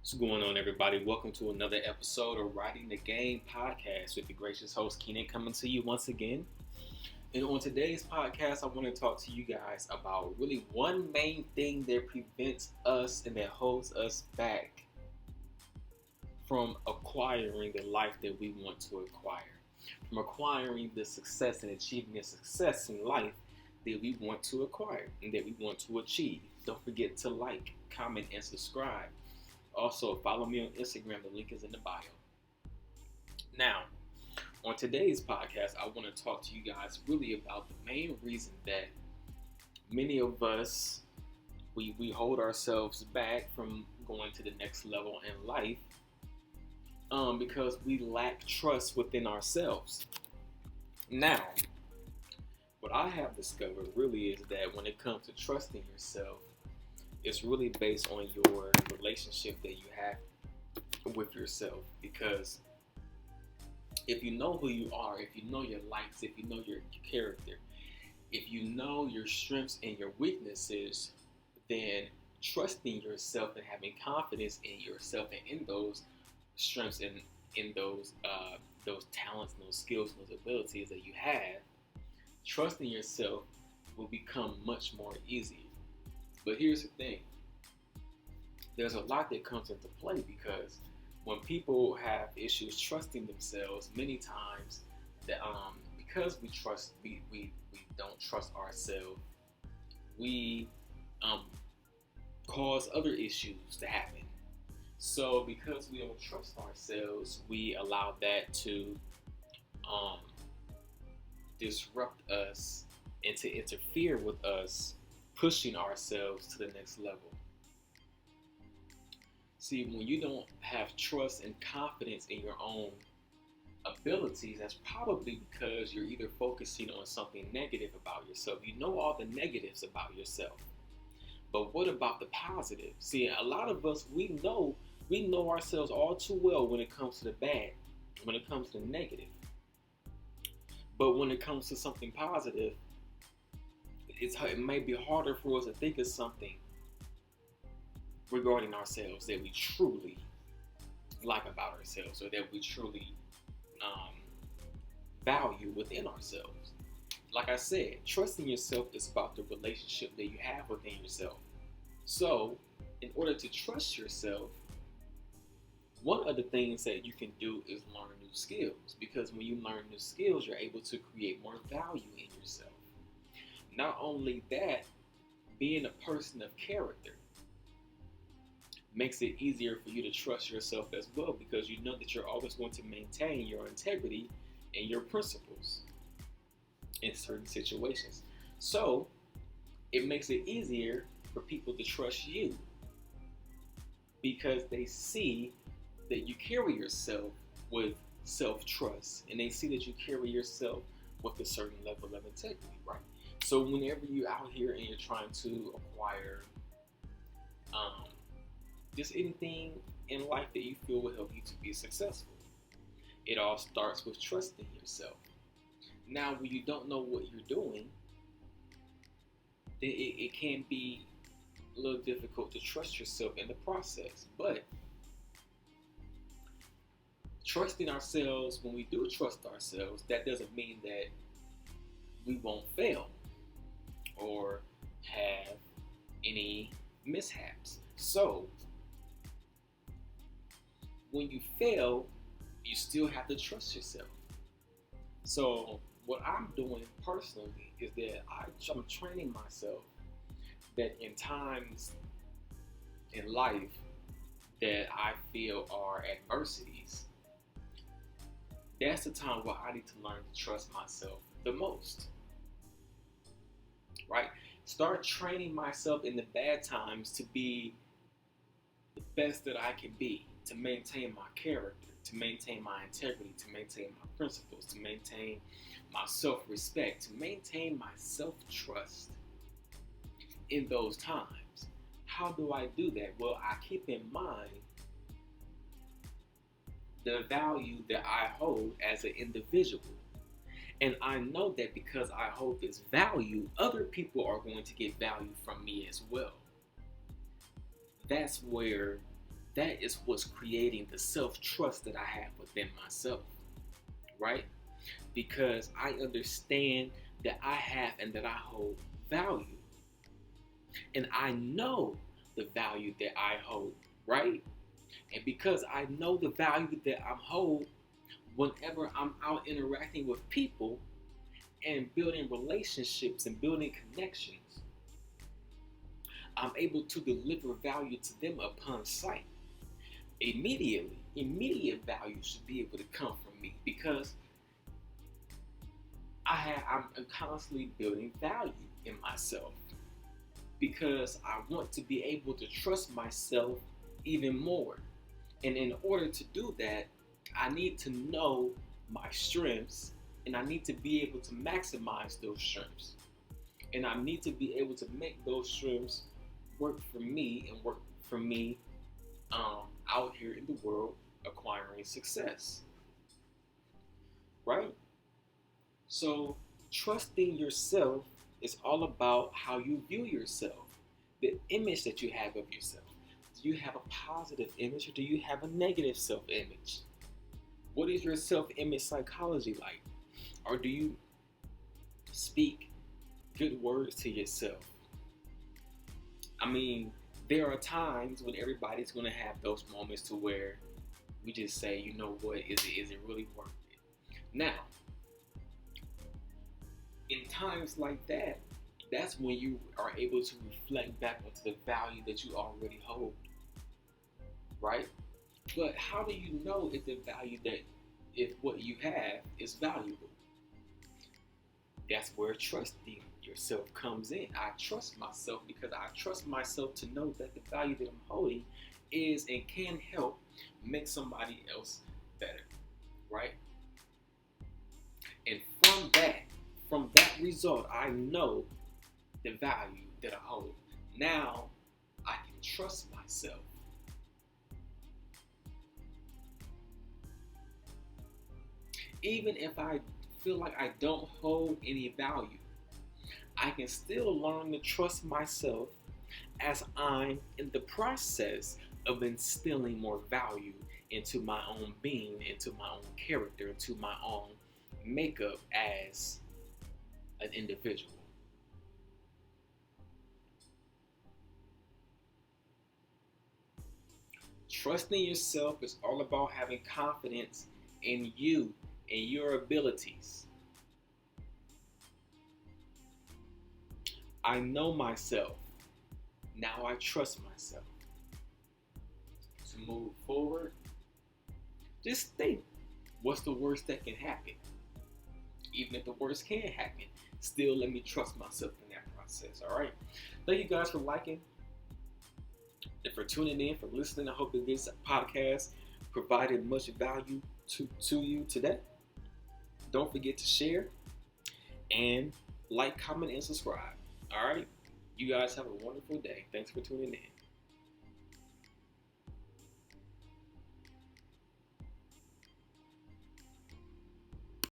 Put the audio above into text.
What's going on, everybody? Welcome to another episode of Writing the Game podcast with the gracious host Keenan coming to you once again. And on today's podcast, I want to talk to you guys about really one main thing that prevents us and that holds us back from acquiring the life that we want to acquire, from acquiring the success and achieving the success in life that we want to acquire and that we want to achieve. Don't forget to like, comment, and subscribe. Also, follow me on Instagram. The link is in the bio. Now, on today's podcast, I want to talk to you guys really about the main reason that many of us, we hold ourselves back from going to the next level in life because we lack trust within ourselves. Now, what I have discovered really is that when it comes to trusting yourself, it's really based on your relationship that you have with yourself. Because if you know who you are, if you know your likes, if you know your character, if you know your strengths and your weaknesses, then trusting yourself and having confidence in yourself and in those strengths and in those talents, and those skills, and those abilities that you have, trusting yourself will become much more easier. But here's the thing. There's a lot that comes into play because when people have issues trusting themselves, many times that because we don't trust ourselves, we cause other issues to happen. So because we don't trust ourselves, we allow that to disrupt us and to interfere with us pushing ourselves to the next level. See, when you don't have trust and confidence in your own abilities, that's probably because you're either focusing on something negative about yourself. You know all the negatives about yourself, but what about the positive? See, a lot of us, we know ourselves all too well when it comes to the bad, when it comes to the negative. But when it comes to something positive, it may be harder for us to think of something regarding ourselves that we truly like about ourselves, or that we truly value within ourselves. Like I said, trusting yourself is about the relationship that you have within yourself. So, in order to trust yourself, one of the things that you can do is learn new skills, because when you learn new skills, you're able to create more value in yourself. Not only that, being a person of character makes it easier for you to trust yourself as well, because you know that you're always going to maintain your integrity and your principles in certain situations. So it makes it easier for people to trust you because they see that you carry yourself with self-trust, and they see that you carry yourself with a certain level of integrity, right? So whenever you're out here and you're trying to acquire just anything in life that you feel will help you to be successful, it all starts with trusting yourself. Now, when you don't know what you're doing, then it can be a little difficult to trust yourself in the process. But trusting ourselves, when we do trust ourselves, that doesn't mean that we won't fail or have any mishaps. So when you fail, you still have to trust yourself. So what I'm doing personally is that I'm training myself that in times in life that I feel are adversities, that's the time where I need to learn to trust myself the most. Right? Start training myself in the bad times to be the best that I can be, to maintain my character, to maintain my integrity, to maintain my principles, to maintain my self-respect, to maintain my self-trust in those times. How do I do that? Well, I keep in mind the value that I hold as an individual. And I know that because I hold this value, other people are going to get value from me as well. That's where that is what's creating the self-trust that I have within myself, right? Because I understand that I have and that I hold value. And I know the value that I hold, right? And because I know the value that I hold, whenever I'm out interacting with people and building relationships and building connections, I'm able to deliver value to them upon sight. Immediate value should be able to come from me because I'm constantly building value in myself because I want to be able to trust myself even more. And in order to do that, I need to know my strengths and I need to be able to maximize those strengths. And I need to be able to make those strengths work for me and work for me out here in the world acquiring success. Right? So, trusting yourself is all about how you view yourself, the image that you have of yourself. Do you have a positive image or do you have a negative self image? What is your self image psychology like? Or do you speak good words to yourself? I mean, there are times when everybody's going to have those moments to where we just say, you know what, is it really worth it? Now, in times like that, that's when you are able to reflect back onto the value that you already hold, right? But how do you know if what you have is valuable? That's where trusting yourself comes in. I trust myself because I trust myself to know that the value that I'm holding is and can help make somebody else better, right? And from that result, I know the value that I hold. Now I can trust myself. Even if I feel like I don't hold any value, I can still learn to trust myself as I'm in the process of instilling more value into my own being, into my own character, into my own makeup as an individual. Trusting yourself is all about having confidence in you and your abilities. I know myself. Now I trust myself. To move forward, just think, what's the worst that can happen? Even if the worst can happen, still let me trust myself in that process, all right? Thank you guys for liking and for tuning in, for listening. I hope that this podcast provided much value to you today. Don't forget to share and like, comment, and subscribe. All right? You guys have a wonderful day. Thanks for tuning in.